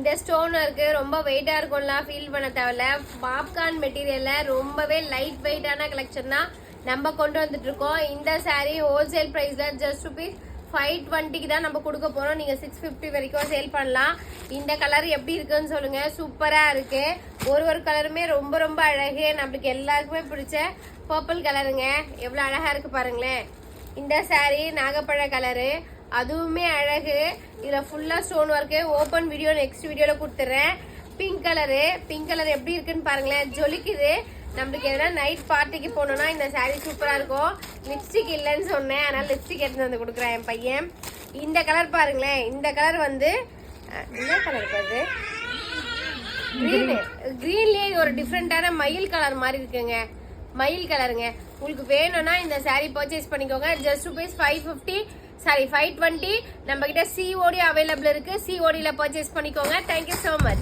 இந்த ஸ்டோன் இருக்கு ரொம்ப வெயிட்டா இருக்கும்லாம் ஃபீல் பண்ண தேவையில்ல. பாப்கார்ன் மெட்டீரியல்ல ரொம்பவே லைட் வெயிட்டான கலெக்ஷன் தான் நம்ம கொண்டு வந்துட்டு இருக்கோம். இந்த saree ஹோல்சேல் பிரைஸ்ல ஜஸ்ட் ₹520 தான் நம்ம கொடுக்க போறோம். நீங்க 650 வரைக்கும் சேல் பண்ணலாம். இந்த கலர் எப்படி இருக்குன்னு சொல்லுங்க. சூப்பரா இருக்கு. ஒரு கலருமே ரொம்ப ரொம்ப அழகு. நம்மளுக்கு எல்லாருக்குமே பிடிச்ச பர்பிள் கலருங்க. எவ்வளவு அழகா இருக்கு பாருங்களேன். இந்த saree நாகப்பழ கலரு, அதுவுமே அழகு. இதுல ஃபுல்லா stone work. Open video next வீடியோல கொடுத்துறேன். பிங்க் கலரு, பிங்க் கலர் எப்படி இருக்குன்னு பாருங்களேன். ஜொலிக்குது. நம்மளுக்கு எதனா நைட் பார்ட்டிக்கு போனோம்னா இந்த saree சூப்பரா இருக்கும். லிப்ஸ்டிக் இல்லைன்னு சொன்னேன், அதனால லிப்ஸ்டிக் எடுத்து வந்து கொடுக்குறேன் என் பையன். இந்த கலர் பாருங்களேன். இந்த கலர் வந்து என்ன கலர் பாரு, கிரீன்லயே ஒரு டிஃப்ரெண்டான மயில் கலர் மாதிரி இருக்குங்க. மயில் கலருங்க. உங்களுக்கு வேணும்னா இந்த saree பர்ச்சேஸ் பண்ணிக்கோங்க. ஜஸ்ட் ₹520 நம்ம கிட்ட COD அவைலபிள் இருக்கு. COD ல பர்ச்சேஸ் பண்ணிக்கோங்க. Thank you so much.